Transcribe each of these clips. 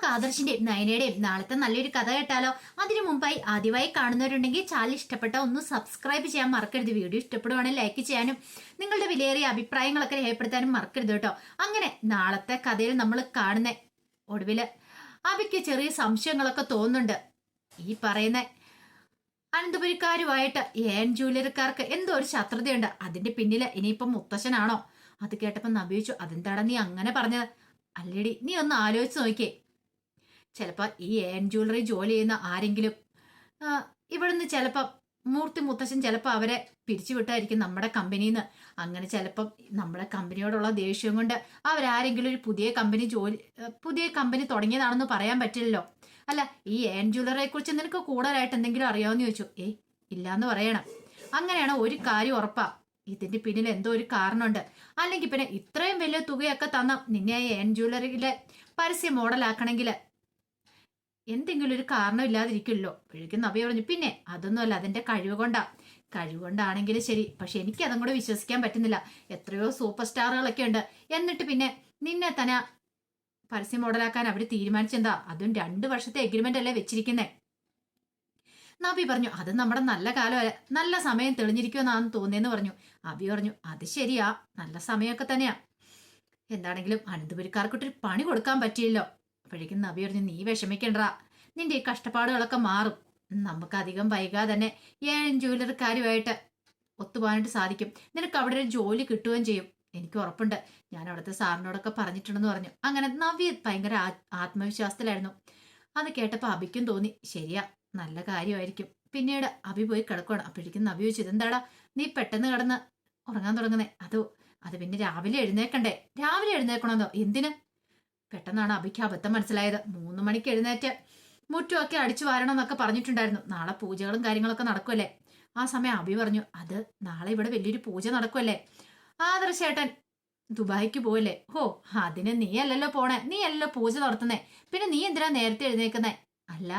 നമുക്ക് ആദർശിന്റെയും നയനയുടെയും നാളത്തെ നല്ലൊരു കഥ കേട്ടാലോ? അതിനു മുമ്പായി ആദ്യമായി കാണുന്നവരുണ്ടെങ്കിൽ ചാനൽ ഇഷ്ടപ്പെട്ട ഒന്ന് സബ്സ്ക്രൈബ് ചെയ്യാൻ മറക്കരുത്. വീഡിയോ ഇഷ്ടപ്പെടുവാണെങ്കിൽ ലൈക്ക് ചെയ്യാനും നിങ്ങളുടെ വിലയേറിയ അഭിപ്രായങ്ങളൊക്കെ രേഖപ്പെടുത്താനും മറക്കരുത് കേട്ടോ. അങ്ങനെ നാളത്തെ കഥയിൽ നമ്മൾ കാണുന്ന ഒടുവില് അബിക്ക് ചെറിയ സംശയങ്ങളൊക്കെ തോന്നുന്നുണ്ട്. ഈ പറയുന്ന അനന്തപുരിക്കാരുമായിട്ട് ഏൻ ജൂവലറിക്കാർക്ക് എന്തോ ഒരു ശത്രുതയുണ്ട്. അതിന്റെ പിന്നില് ഇനിയിപ്പം മുത്തശ്ശനാണോ? അത് കേട്ടപ്പോ നബിച്ചു, അതെന്താടാ നീ അങ്ങനെ പറഞ്ഞത്? അല്ലേടി, നീ ഒന്ന് ആലോചിച്ച് നോക്കിയേ. ചിലപ്പോൾ ഈ ഏൻ ജ്വല്ലറി ജോലി ചെയ്യുന്ന ആരെങ്കിലും ഇവിടുന്ന് ചിലപ്പം മൂർത്തി മുത്തശ്ശൻ ചിലപ്പോൾ അവരെ പിരിച്ചുവിട്ടായിരിക്കും നമ്മുടെ കമ്പനിയിൽ നിന്ന്. അങ്ങനെ ചിലപ്പം നമ്മുടെ കമ്പനിയോടുള്ള ദേഷ്യം കൊണ്ട് അവരാരെങ്കിലും ഒരു പുതിയ കമ്പനി തുടങ്ങിയതാണെന്ന് പറയാൻ പറ്റില്ലല്ലോ. അല്ല, ഈ ഏൻ ജ്വല്ലറിയെ കുറിച്ച് നിനക്ക് കൂടുതലായിട്ട് എന്തെങ്കിലും അറിയാമെന്ന് ചോദിച്ചു. ഇല്ലാന്ന് പറയണം. അങ്ങനെയാണ് ഒരു കാര്യം ഉറപ്പാ, ഇതിന്റെ പിന്നിൽ എന്തോ ഒരു കാരണമുണ്ട്. അല്ലെങ്കിൽ പിന്നെ ഇത്രയും വലിയ തുകയൊക്കെ തന്ന നിന്നെ ഏൻ ജ്വല്ലറിയിലെ പരസ്യ മോഡലാക്കണമെങ്കിൽ എന്തെങ്കിലും ഒരു കാരണം ഇല്ലാതിരിക്കുമല്ലോ. അപ്പോഴേക്കും നബി പറഞ്ഞു, പിന്നെ അതൊന്നുമല്ല, അതിന്റെ കഴിവുകൊണ്ടാണെങ്കിലും ശരി. പക്ഷെ എനിക്ക് അതും കൂടെ വിശ്വസിക്കാൻ പറ്റുന്നില്ല. എത്രയോ സൂപ്പർ സ്റ്റാറുകളൊക്കെ ഉണ്ട്, എന്നിട്ട് പിന്നെ നിന്നെ തന്നെ പരസ്യ മോഡലാക്കാൻ അവർ തീരുമാനിച്ചെന്താ? അതും 2 വർഷത്തെ എഗ്രിമെന്റ് അല്ലേ വെച്ചിരിക്കുന്നേ. നബി പറഞ്ഞു, അത് നമ്മുടെ നല്ല കാലം, നല്ല സമയം തെളിഞ്ഞിരിക്കുമെന്നാന്ന് തോന്നിയെന്ന് പറഞ്ഞു. അബി പറഞ്ഞു, അത് ശരിയാ, നല്ല സമയമൊക്കെ തന്നെയാ. എന്താണെങ്കിലും അനന്തപുരിക്കാർക്കൊട്ടൊരു പണി കൊടുക്കാൻ പറ്റിയല്ലോ. അപ്പോഴേക്കും നബി പറഞ്ഞു, നീ വിഷമിക്കണ്ടാ, നിന്റെ ഈ കഷ്ടപ്പാടുകളൊക്കെ മാറും. നമുക്ക് അധികം വൈകാതെ തന്നെ ഏൻ ജൂവലറിക്കാരുമായിട്ട് ഒത്തുപോകാനായിട്ട് സാധിക്കും. നിനക്ക് അവിടെ ഒരു ജോലി കിട്ടുകയും ചെയ്യും, എനിക്ക് ഉറപ്പുണ്ട്. ഞാൻ അവിടുത്തെ സാറിനോടൊക്കെ പറഞ്ഞിട്ടുണ്ടെന്ന് പറഞ്ഞു. അങ്ങനെ നവ്യ ഭയങ്കര ആത്മവിശ്വാസത്തിലായിരുന്നു. അത് കേട്ടപ്പോൾ അബിക്കും തോന്നി, ശരിയാ, നല്ല കാര്യമായിരിക്കും. പിന്നീട് അബി പോയി കിടക്കണം. അപ്പോഴേക്കും നവ്യ ചോദിച്ചു, ഇതെന്താടാ നീ പെട്ടെന്ന് കിടന്ന് ഉറങ്ങാൻ തുടങ്ങുന്നേ? അത് പിന്നെ രാവിലെ എഴുന്നേക്കണ്ടേ? രാവിലെ എഴുന്നേക്കണമെന്നോ? എന്തിന്? പെട്ടെന്നാണ് അബിക്ക് അബദ്ധം മനസ്സിലായത്. 3 മണിക്ക് എഴുന്നേറ്റ് മുറ്റുമൊക്കെ അടിച്ചു വാരണം എന്നൊക്കെ പറഞ്ഞിട്ടുണ്ടായിരുന്നു. നാളെ പൂജകളും കാര്യങ്ങളൊക്കെ നടക്കുമല്ലേ. ആ സമയം അബി പറഞ്ഞു, അത് നാളെ ഇവിടെ വലിയൊരു പൂജ നടക്കുമല്ലേ, ആദർശേട്ടൻ ദുബായിക്ക് പോവല്ലേ? അതിന് നീ അല്ലല്ലോ പോണേ, നീ അല്ലല്ലോ പൂജ നടത്തുന്നേ, പിന്നെ നീ എന്തിനാ നേരത്തെ എഴുന്നേക്കുന്നേ? അല്ല,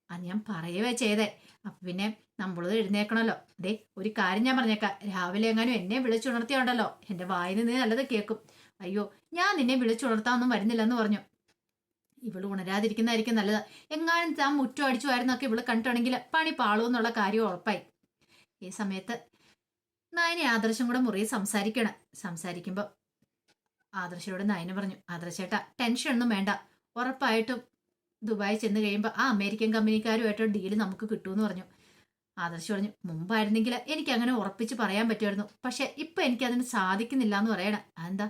അത് ഞാൻ പറയുവേ ചെയ്തേ, അപ്പൊ പിന്നെ നമ്മളത് എഴുന്നേക്കണല്ലോ. അതെ, ഒരു കാര്യം ഞാൻ പറഞ്ഞേക്കാം, രാവിലെ എങ്ങാനും എന്നെ വിളിച്ചുണർത്തിയുണ്ടല്ലോ, എന്റെ വായിന് നീ നല്ലത് കേൾക്കും. അയ്യോ, ഞാൻ നിന്നെ വിളിച്ചുണർത്താനൊന്നും വരുന്നില്ലെന്ന് പറഞ്ഞു. ഇവള് ഉണരാതിരിക്കുന്നതായിരിക്കും നല്ലത്. എങ്ങാനും താൻ മുറ്റം അടിച്ചു വാരുന്നൊക്കെ ഇവള് കണ്ടിട്ടുണ്ടെങ്കിൽ പണി പാളൂന്നുള്ള കാര്യം ഉറപ്പായി. ഈ സമയത്ത് നയനെ ആദർശം കൂടെ മുറിയെ സംസാരിക്കുമ്പോ ആദർശയോട് നയന പറഞ്ഞു, ആദർശേട്ടാ ടെൻഷൻ ഒന്നും വേണ്ട, ഉറപ്പായിട്ടും ദുബായി ചെന്ന് കഴിയുമ്പോൾ ആ അമേരിക്കൻ കമ്പനിക്കാരുമായിട്ട് ഡീല് നമുക്ക് കിട്ടുമെന്ന് പറഞ്ഞു. ആദർശ് പറഞ്ഞു, മുമ്പായിരുന്നെങ്കിൽ എനിക്ക് അങ്ങനെ ഉറപ്പിച്ച് പറയാൻ പറ്റുമായിരുന്നു, പക്ഷെ ഇപ്പൊ എനിക്കതിന് സാധിക്കുന്നില്ല എന്ന് പറയണ. അതെന്താ?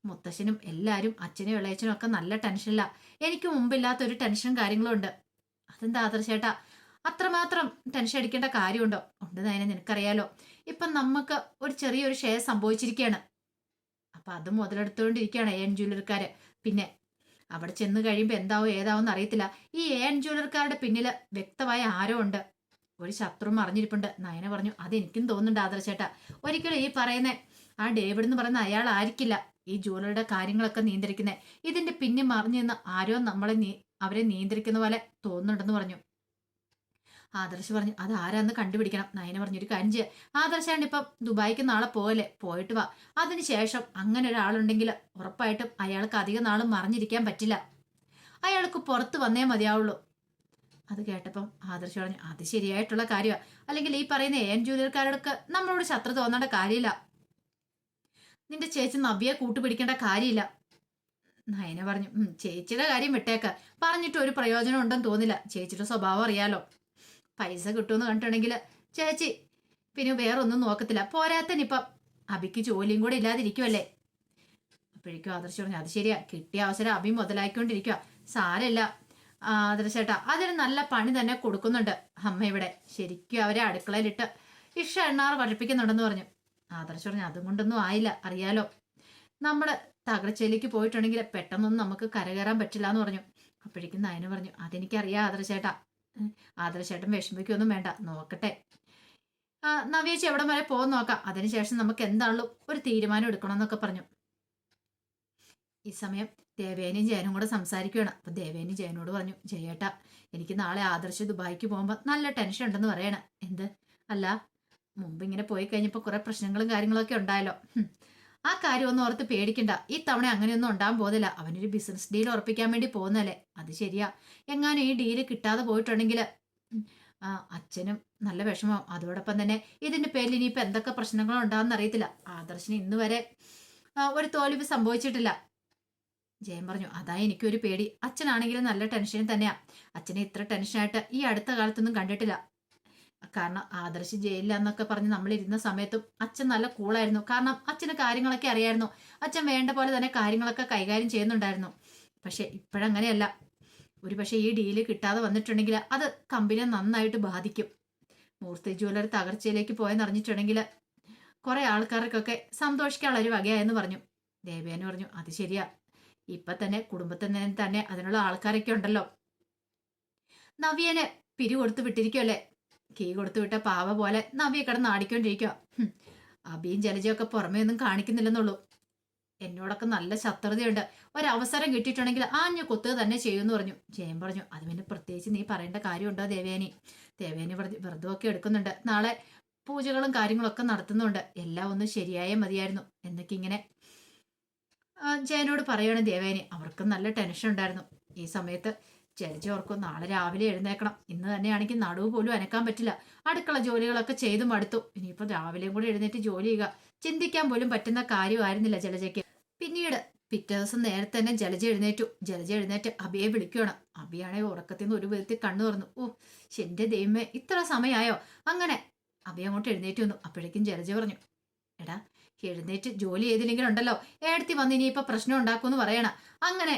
മുത്തശ്ശനും എല്ലാരും അച്ഛനും ഇളയച്ചനും ഒക്കെ നല്ല ടെൻഷനില്ല. എനിക്ക് മുമ്പില്ലാത്തൊരു ടെൻഷനും കാര്യങ്ങളും ഉണ്ട്. അതെന്താ ആദർശേട്ടാ, അത്രമാത്രം ടെൻഷൻ അടിക്കേണ്ട കാര്യമുണ്ടോ? ഉണ്ട് നയനെ, നിനക്കറിയാലോ, ഇപ്പൊ നമുക്ക് ഒരു ചെറിയൊരു ഷെയർ സംഭവിച്ചിരിക്കുകയാണ്. അപ്പൊ അത് മുതലെടുത്തുകൊണ്ടിരിക്കുകയാണ് ഏൻ ജ്വല്ലറിക്കാര്. പിന്നെ അവിടെ ചെന്ന് കഴിയുമ്പോൾ എന്താവും ഏതാവും അറിയത്തില്ല. ഈ ഏൻ ജ്വല്ലറിക്കാരുടെ പിന്നില് വ്യക്തമായ ആരോ ഉണ്ട്, ഒരു ശത്രു മറിഞ്ഞിരിപ്പുണ്ട്. നയന പറഞ്ഞു, അതെനിക്കും തോന്നുന്നുണ്ട് ആദർശേട്ടാ. ഒരിക്കലും ഈ പറയുന്ന ആ ഡേവിഡ് എന്ന് പറയുന്ന അയാൾ ആയിരിക്കില്ല ഈ ജ്വല്ലറിയുടെ കാര്യങ്ങളൊക്കെ നിയന്ത്രിക്കുന്നത്. ഇതിന്റെ പിന്നെ മറിഞ്ഞു നിന്ന് ആരോ അവരെ നിയന്ത്രിക്കുന്ന പോലെ തോന്നുന്നുണ്ടെന്ന് പറഞ്ഞു. ആദർശ് പറഞ്ഞു, അത് ആരാന്ന് കണ്ടുപിടിക്കണം. നയന പറഞ്ഞു, ഒരു കാര്യം ചെയ്യുക, ആദർശാണ്ട് ഇപ്പം ദുബായിക്ക് നാളെ പോകല്ലേ, പോയിട്ട് വാ. അതിനുശേഷം അങ്ങനെ ഒരാളുണ്ടെങ്കിൽ ഉറപ്പായിട്ടും അയാൾക്ക് അധികം നാളും മറിഞ്ഞിരിക്കാൻ പറ്റില്ല, അയാൾക്ക് പുറത്ത് വന്നേ മതിയാവുള്ളൂ. അത് കേട്ടപ്പം ആദർശ് പറഞ്ഞു, അത് ശരിയായിട്ടുള്ള കാര്യമാണ്. അല്ലെങ്കിൽ ഈ പറയുന്ന ഏൻ ജൂലിയർക്കാരോടൊക്കെ നമ്മളോട് ശത്രു തോന്നേണ്ട കാര്യമില്ല. നിന്റെ ചേച്ചി നവ്യെ കൂട്ടുപിടിക്കേണ്ട കാര്യമില്ല. നയന പറഞ്ഞു, ചേച്ചിയുടെ കാര്യം വിട്ടേക്ക, പറഞ്ഞിട്ട് ഒരു പ്രയോജനം ഉണ്ടെന്ന് തോന്നില്ല. ചേച്ചിയുടെ സ്വഭാവം അറിയാലോ, പൈസ കിട്ടുമെന്ന് കണ്ടിട്ടുണ്ടെങ്കിൽ ചേച്ചി പിന്നെ വേറെ ഒന്നും നോക്കത്തില്ല. പോരാത്തനിപ്പം അബിക്ക് ജോലിയും കൂടെ ഇല്ലാതിരിക്കുമല്ലേ. അപ്പോഴേക്കും ആദർശ് പറഞ്ഞു, അത് ശരിയാ, കിട്ടിയ അവസരം അബി മുതലാക്കിക്കൊണ്ടിരിക്കുക. സാരമില്ല ആദർശേട്ടാ, അതിന് നല്ല പണി തന്നെ കൊടുക്കുന്നുണ്ട് അമ്മ ഇവിടെ. ശരിക്കും അവരെ അടുക്കളയിലിട്ട് എണ്ണാറ് പഠിപ്പിക്കുന്നുണ്ടെന്ന് പറഞ്ഞു. ആദർശ് പറഞ്ഞു, അതും കൊണ്ടൊന്നും ആയില്ല, അറിയാലോ, നമ്മുടെ തകർച്ചയിലേക്ക് പോയിട്ടുണ്ടെങ്കിൽ പെട്ടെന്നൊന്നും നമുക്ക് കരകയറാൻ പറ്റില്ല എന്ന് പറഞ്ഞു. അപ്പോഴേക്കും നയന പറഞ്ഞു, അതെനിക്കറിയാം ആദർശേട്ടാ, ആദർശേട്ടൻ വിഷമിക്കൊന്നും വേണ്ട, നോക്കട്ടെ, നവ്യേച്ചി എവിടെ വരെ പോകുന്ന നോക്കാം, അതിനുശേഷം നമുക്ക് എന്താണല്ലോ ഒരു തീരുമാനം എടുക്കണമെന്നൊക്കെ പറഞ്ഞു. ഈ സമയം ദേവേനയും ജയനും കൂടെ സംസാരിക്കുകയാണ്. അപ്പൊ ദേവേനി ജയനോട് പറഞ്ഞു, ജയേട്ടാ, എനിക്ക് നാളെ ആദർശ് ദുബായിക്ക് പോകുമ്പോൾ നല്ല ടെൻഷൻ ഉണ്ടെന്ന് പറയണ. എന്ത്? അല്ല, മുമ്പ് ഇങ്ങനെ പോയി കഴിഞ്ഞപ്പോൾ കുറെ പ്രശ്നങ്ങളും കാര്യങ്ങളൊക്കെ ഉണ്ടായല്ലോ, ആ കാര്യമൊന്നും ഓർത്ത് പേടിക്കണ്ട. ഈ തവണ അങ്ങനെയൊന്നും ഉണ്ടാകാൻ പോകുന്നില്ല. അവനൊരു ബിസിനസ് ഡീൽ ഉറപ്പിക്കാൻ വേണ്ടി പോകുന്നതല്ലേ. അത് ശരിയാ. എങ്ങാനും ഈ ഡീല് കിട്ടാതെ പോയിട്ടുണ്ടെങ്കിൽ അച്ഛനും നല്ല വിഷമം. അതോടൊപ്പം തന്നെ ഇതിന്റെ പേരിൽ ഇനിയിപ്പോ എന്തൊക്കെ പ്രശ്നങ്ങളും ഉണ്ടാകുന്ന അറിയത്തില്ല. ആദർശിന് ഇന്ന് വരെ ഒരു തോൽവി സംഭവിച്ചിട്ടില്ല. ജയൻ പറഞ്ഞു, അതാ എനിക്കൊരു പേടി. അച്ഛനാണെങ്കിലും നല്ല ടെൻഷനിൽ തന്നെയാ. അച്ഛനെ ഇത്ര ടെൻഷനായിട്ട് ഈ അടുത്ത കാലത്തൊന്നും കണ്ടിട്ടില്ല. കാരണം ആദർശ് ജയിലിലെന്നൊക്കെ പറഞ്ഞ് നമ്മളിരുന്ന സമയത്തും അച്ഛൻ നല്ല കൂളായിരുന്നു. കാരണം അച്ഛന് കാര്യങ്ങളൊക്കെ അറിയായിരുന്നു. അച്ഛൻ വേണ്ട പോലെ തന്നെ കാര്യങ്ങളൊക്കെ കൈകാര്യം ചെയ്യുന്നുണ്ടായിരുന്നു. പക്ഷെ ഇപ്പോഴങ്ങനെയല്ല. ഒരു പക്ഷേ ഈ ഡീല് കിട്ടാതെ വന്നിട്ടുണ്ടെങ്കിൽ അത് കമ്പനിയെ നന്നായിട്ട് ബാധിക്കും. മൂർത്തി ജ്വല്ലറി തകർച്ചയിലേക്ക് പോയെന്നറിഞ്ഞിട്ടുണ്ടെങ്കിൽ കുറെ ആൾക്കാർക്കൊക്കെ സന്തോഷിക്കാനുള്ള ഒരു വകയായെന്ന് പറഞ്ഞു. ദേവേന പറഞ്ഞു, അത് ശരിയാ. ഇപ്പൊ തന്നെ കുടുംബത്തിന് തന്നെ അതിനുള്ള ആൾക്കാരൊക്കെ ഉണ്ടല്ലോ. നവ്യനെ പിരികൊടുത്ത് വിട്ടിരിക്കുമല്ലേ. കീ കൊടുത്തു വിട്ട പാവ പോലെ നവ്യ കിടന്ന് ആടിക്കൊണ്ടിരിക്കുക. അബിയും ജലജയൊക്കെ പുറമേ ഒന്നും കാണിക്കുന്നില്ലെന്നുള്ളൂ. എന്നോടൊക്കെ നല്ല ശത്രുതയുണ്ട്. ഒരവസരം കിട്ടിയിട്ടുണ്ടെങ്കിൽ ആഞ്ഞു കൊത്തുക തന്നെ ചെയ്യുമെന്ന് പറഞ്ഞു. ജയൻ പറഞ്ഞു, അത് പിന്നെ പ്രത്യേകിച്ച് നീ പറയേണ്ട കാര്യമുണ്ടോ ദേവേനി? ദേവേനി വ്രതമൊക്കെ എടുക്കുന്നുണ്ട്. നാളെ പൂജകളും കാര്യങ്ങളൊക്കെ നടത്തുന്നുണ്ട്. എല്ലാം ഒന്ന് ശരിയായേ മതിയായിരുന്നു എന്നൊക്കെ ഇങ്ങനെ ജയനോട് പറയണം ദേവേനി. അവർക്കും നല്ല ടെൻഷൻ ഉണ്ടായിരുന്നു. ഈ സമയത്ത് ജലജ ഓർക്കും, നാളെ രാവിലെ എഴുന്നേക്കണം. ഇന്ന് തന്നെയാണെങ്കിൽ നടുവ് പോലും അനക്കാൻ പറ്റില്ല. അടുക്കള ജോലികളൊക്കെ ചെയ്തു മടുത്തു. ഇനിയിപ്പോൾ രാവിലെയും കൂടെ എഴുന്നേറ്റ് ജോലി ചെയ്യുക ചിന്തിക്കാൻ പോലും പറ്റുന്ന കാര്യമായിരുന്നില്ല ജലജയ്ക്ക്. പിന്നീട് പിറ്റേ ദിവസം നേരത്തെ തന്നെ ജലജ എഴുന്നേറ്റു. ജലജ എഴുന്നേറ്റ് അബിയെ വിളിക്കുകയാണ്. അബിയാണെങ്കിൽ ഉറക്കത്തിൽ നിന്ന് ഒരു വിധത്തിൽ കണ്ണു തുറന്നു. ഓ, എന്റെ ദൈവമേ, ഇത്ര സമയമായോ? അങ്ങനെ അബി അങ്ങോട്ട് എഴുന്നേറ്റ് വന്നു. അപ്പോഴേക്കും ജലജ പറഞ്ഞു, എടാ എഴുന്നേറ്റ് ജോലി ചെയ്തില്ലെങ്കിലുണ്ടല്ലോ ഏടത്തി വന്ന് ഇനിയിപ്പൊ പ്രശ്നം ഉണ്ടാക്കുമെന്ന് പറയണം. അങ്ങനെ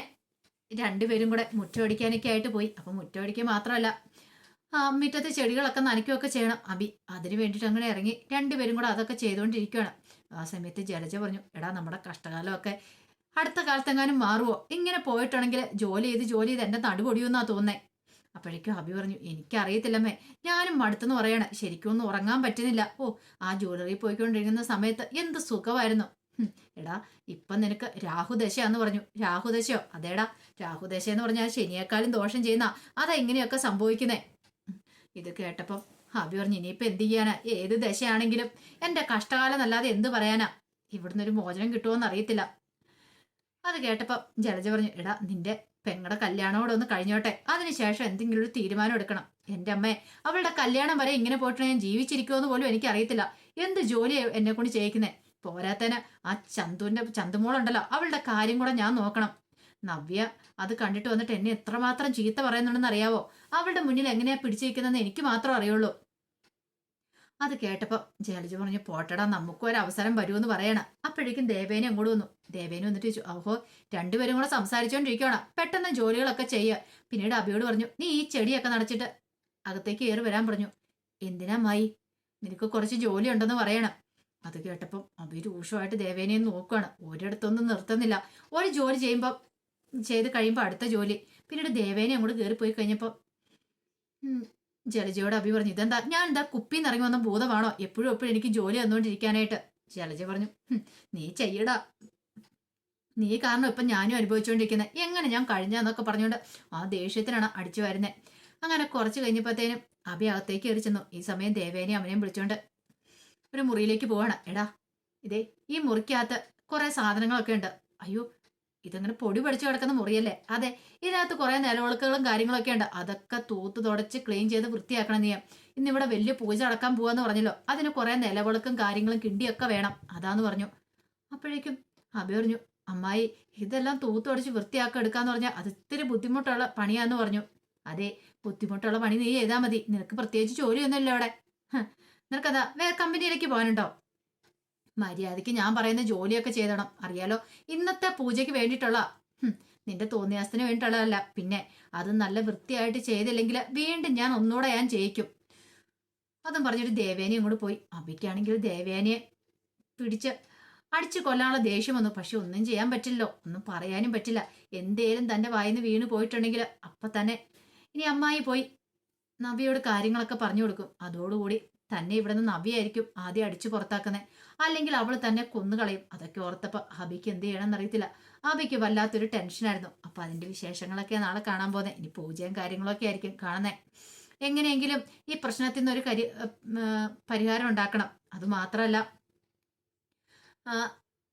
രണ്ടുപേരും കൂടെ മുറ്റമടിക്കാനൊക്കെ ആയിട്ട് പോയി. അപ്പൊ മുറ്റമടിക്കുക മാത്രമല്ല, മുറ്റത്ത് ചെടികളൊക്കെ നനയ്ക്കുകയൊക്കെ ചെയ്യണം അബി. അതിന് വേണ്ടിയിട്ട് അങ്ങനെ ഇറങ്ങി രണ്ടുപേരും കൂടെ അതൊക്കെ ചെയ്തുകൊണ്ടിരിക്കുകയാണ്. ആ സമയത്ത് ജലജ പറഞ്ഞു, എടാ നമ്മുടെ കഷ്ടകാലമൊക്കെ അടുത്ത കാലത്തെങ്ങാനും മാറുമോ? ഇങ്ങനെ പോയിട്ടാണെങ്കിൽ ജോലി ചെയ്ത് എന്റെ നടുപൊടിയെന്നാ തോന്നേ. അപ്പോഴേക്കും അബി പറഞ്ഞു, എനിക്കറിയത്തില്ലമ്മേ, ഞാനും മടുത്തെന്ന് പറയണ. ശരിക്കും ഒന്നും ഉറങ്ങാൻ പറ്റുന്നില്ല. ഓ, ആ ജ്വല്ലറി പോയിക്കൊണ്ടിരിക്കുന്ന സമയത്ത് എന്ത് സുഖമായിരുന്നു. എടാ ഇപ്പം നിനക്ക് രാഹുദശയാന്ന് പറഞ്ഞു. രാഹുദശയോ? അതേടാ, രാഹുദശ എന്ന് പറഞ്ഞാൽ ശനിയേക്കാളും ദോഷം ചെയ്യുന്ന. അതാ ഇങ്ങനെയൊക്കെ സംഭവിക്കുന്നേ. ഇത് കേട്ടപ്പം അബി പറഞ്ഞു, ഇനിയിപ്പൊ എന്ത് ചെയ്യാനാ? ഏത് ദശയാണെങ്കിലും എന്റെ കഷ്ടകാലം അല്ലാതെ എന്ത് പറയാനാ? ഇവിടുന്ന് ഒരു മോചനം കിട്ടുമോന്ന് അറിയത്തില്ല. അത് കേട്ടപ്പം ജലജ പറഞ്ഞു, എടാ നിന്റെ പെങ്ങളുടെ കല്യാണോടെ ഒന്ന് കഴിഞ്ഞോട്ടെ, അതിനുശേഷം എന്തെങ്കിലും ഒരു തീരുമാനം എടുക്കണം. എന്റെ അമ്മേ, അവളുടെ കല്യാണം വരെ ഇങ്ങനെ പോയിട്ട് ഞാൻ ജീവിച്ചിരിക്കുമെന്ന് പോലും എനിക്കറിയത്തില്ല. എന്ത് ജോലിയാ എന്നെ കൊണ്ട് ചെയ്യിക്കുന്നേ? പോരാത്തന്നെ ആ ചന്തുമോളുണ്ടല്ലോ, അവളുടെ കാര്യം കൂടെ ഞാൻ നോക്കണം. നവ്യ അത് കണ്ടിട്ട് വന്നിട്ട് എന്നെ എത്രമാത്രം ചീത്ത പറയുന്നുണ്ടെന്ന് അറിയാവോ? അവളുടെ മുന്നിൽ എങ്ങനെയാ പിടിച്ചിരിക്കുന്നതെന്ന് എനിക്ക് മാത്രം അറിയുള്ളൂ. അത് കേട്ടപ്പോ ജലജ പറഞ്ഞു, പോട്ടടാ നമുക്കും ഒരു അവസരം വരുമെന്ന് പറയണം. അപ്പോഴേക്കും ദേവേനെ അങ്ങോട്ട് വന്നു. ദേവേനെ വന്നിട്ട് ചോദിച്ചു, ഓഹോ, രണ്ടുപേരും കൂടെ സംസാരിച്ചോണ്ടിരിക്കുകയാണ്. പെട്ടെന്ന് ജോലികളൊക്കെ ചെയ്യുക. പിന്നീട് അബിയോട് പറഞ്ഞു, നീ ഈ ചെടിയൊക്കെ നടച്ചിട്ട് അകത്തേക്ക് കയറി വരാൻ പറഞ്ഞു. എന്തിനാ മായി? നിനക്ക് കുറച്ച് ജോലി ഉണ്ടെന്ന് പറയണം. അത് കേട്ടപ്പം അബി രൂക്ഷമായിട്ട് ദേവേനെ നോക്കുകയാണ്. ഒരിടത്തൊന്നും നിർത്തുന്നില്ല. ഒരു ജോലി ചെയ്ത് കഴിയുമ്പോൾ അടുത്ത ജോലി. പിന്നീട് ദേവേനെ അങ്ങോട്ട് കയറിപ്പോയി കഴിഞ്ഞപ്പോൾ ജലജയോട് അബി പറഞ്ഞു, ഇതെന്താ, ഞാൻ എന്താ കുപ്പിന്ന് ഇറങ്ങി വന്ന ഭൂതമാണോ എപ്പോഴും എനിക്ക് ജോലി തന്നുകൊണ്ടിരിക്കാനായിട്ട്? ജലജ പറഞ്ഞു, നീ ചെയ്യടാ, നീ കാരണം ഇപ്പം ഞാനും അനുഭവിച്ചുകൊണ്ടിരിക്കുന്നത്. എങ്ങനെ ഞാൻ കഴിഞ്ഞെന്നൊക്കെ പറഞ്ഞുകൊണ്ട് ആ ദേഷ്യത്തിനാണ് അടിച്ചു വരുന്നത്. അങ്ങനെ കുറച്ച് കഴിഞ്ഞപ്പോഴത്തേനും അബി അകത്തേക്ക് കയറി ചെന്നു. ഈ സമയം ദേവേനെയും അവനെയും വിളിച്ചോണ്ട് ഒരു മുറിയിലേക്ക് പോവാണ്. എടാ ഇതേ ഈ മുറിക്കകത്ത് കുറെ സാധനങ്ങളൊക്കെ ഉണ്ട്. അയ്യോ, ഇതങ്ങനെ പൊടി പഠിച്ചു കിടക്കുന്ന മുറിയല്ലേ? അതെ, ഇതിനകത്ത് കുറെ നിലവിളക്കുകളും കാര്യങ്ങളൊക്കെ ഉണ്ട്. അതൊക്കെ തൂത്ത് തുടച്ച് ക്ലീൻ ചെയ്ത് വൃത്തിയാക്കണം. നീ ഇന്നിവിടെ വലിയ പൂജ അടക്കാൻ പോവാന്ന് പറഞ്ഞല്ലോ, അതിന് കുറെ നിലവിളക്കും കാര്യങ്ങളും കിണ്ടിയൊക്കെ വേണം, അതാന്ന് പറഞ്ഞു. അപ്പോഴേക്കും അബി പറഞ്ഞു, അമ്മായി ഇതെല്ലാം തൂത്തുടച്ച് വൃത്തിയാക്കി എടുക്കാന്ന് പറഞ്ഞാൽ അത് ഇത്തിരി ബുദ്ധിമുട്ടുള്ള പണിയാന്ന് പറഞ്ഞു. അതെ, ബുദ്ധിമുട്ടുള്ള പണി നീ ചെയ്താൽ മതി. നിനക്ക് പ്രത്യേകിച്ച് ജോലിയൊന്നുമില്ല അവിടെ. നിനക്കതാ വേറെ കമ്പനിയിലേക്ക് പോകാനുണ്ടോ? മര്യാദയ്ക്ക് ഞാൻ പറയുന്ന ജോലിയൊക്കെ ചെയ്തണം. അറിയാലോ, ഇന്നത്തെ പൂജയ്ക്ക് വേണ്ടിയിട്ടുള്ള, നിന്റെ തോന്നിയാസത്തിന് വേണ്ടിയിട്ടുള്ളതല്ല. പിന്നെ അത് നല്ല വൃത്തിയായിട്ട് ചെയ്തില്ലെങ്കിൽ വീണ്ടും ഞാൻ ഒന്നുകൂടെ ഞാൻ ചെയ്യിക്കും. അതും പറഞ്ഞിട്ട് ദേവേനെ അങ്ങോട്ട് പോയി. അബിക്കാണെങ്കിൽ ദേവേനെ പിടിച്ച് അടിച്ചു കൊല്ലാനുള്ള ദേഷ്യം വന്നു. പക്ഷെ ഒന്നും ചെയ്യാൻ പറ്റില്ലല്ലോ, ഒന്നും പറയാനും പറ്റില്ല. എന്തേലും തന്റെ വായിന്ന് വീണ് പോയിട്ടുണ്ടെങ്കിൽ അപ്പൊ തന്നെ ഇനി അമ്മായി പോയി നവ്യയോട് കാര്യങ്ങളൊക്കെ പറഞ്ഞു കൊടുക്കും. അതോടുകൂടി തന്നെ ഇവിടെ നിന്ന് നവ്യായിരിക്കും ആദ്യം അടിച്ചു പുറത്താക്കുന്നത്, അല്ലെങ്കിൽ അവൾ തന്നെ കൊന്നുകളയും. അതൊക്കെ ഓർത്തപ്പോ അബിക്ക് എന്ത് ചെയ്യണമെന്ന് അറിയത്തില്ല. അബിക്ക് വല്ലാത്തൊരു ടെൻഷനായിരുന്നു. അപ്പൊ അതിന്റെ വിശേഷങ്ങളൊക്കെ നാളെ കാണാൻ പോകുന്നത്. ഇനി പൂജയും കാര്യങ്ങളൊക്കെ ആയിരിക്കും കാണുന്നത്. എങ്ങനെയെങ്കിലും ഈ പ്രശ്നത്തിൽ നിന്ന് ഒരു പരിഹാരം ഉണ്ടാക്കണം. അത് മാത്രമല്ല,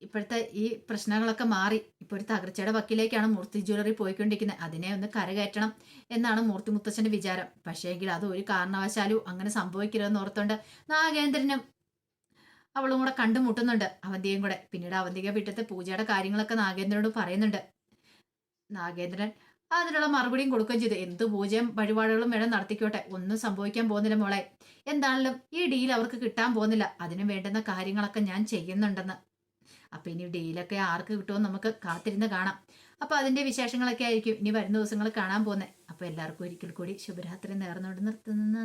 ഇപ്പോഴത്തെ ഈ പ്രശ്നങ്ങളൊക്കെ മാറി ഇപ്പോൾ ഒരു തകർച്ചയുടെ വക്കിലേക്കാണ് മൂർത്തി ജ്വല്ലറി പോയിക്കൊണ്ടിരിക്കുന്നത്. അതിനെ ഒന്ന് കരകയറ്റണം എന്നാണ് മൂർത്തി മുത്തച്ഛന്റെ വിചാരം. പക്ഷേ എങ്കിൽ അത് ഒരു കാരണവശാലും അങ്ങനെ സംഭവിക്കരുതെന്ന് ഓർത്തുകൊണ്ട് നാഗേന്ദ്രനും അവളും കൂടെ കണ്ടുമുട്ടുന്നുണ്ട്, അവന്തിയും കൂടെ. പിന്നീട് അവന്തിക വീട്ടിലത്തെ പൂജയുടെ കാര്യങ്ങളൊക്കെ നാഗേന്ദ്രനോട് പറയുന്നുണ്ട്. നാഗേന്ദ്രൻ അതിനുള്ള മറുപടിയും കൊടുക്കുകയും ചെയ്തു. എന്ത് പൂജയും വഴിപാടുകളും വേണം നടത്തിക്കോട്ടെ, ഒന്നും സംഭവിക്കാൻ പോകുന്നില്ല മോളെ. എന്താണെങ്കിലും ഈ ഡീൽ അവർക്ക് കിട്ടാൻ പോകുന്നില്ല, അതിന് വേണ്ടുന്ന കാര്യങ്ങളൊക്കെ ഞാൻ ചെയ്യുന്നുണ്ടെന്ന്. അപ്പൊ ഇനി ഡീലൊക്കെ ആർക്ക് കിട്ടുമെന്ന് നമുക്ക് കാത്തിരുന്ന് കാണാം. അപ്പൊ അതിന്റെ വിശേഷങ്ങളൊക്കെ ആയിരിക്കും ഇനി വരുന്ന ദിവസങ്ങൾ കാണാൻ പോകുന്നത്. അപ്പൊ എല്ലാവർക്കും ഒരിക്കൽ കൂടി ശുഭരാത്രി നേർന്നുകൊണ്ട് നിർത്തുന്നു.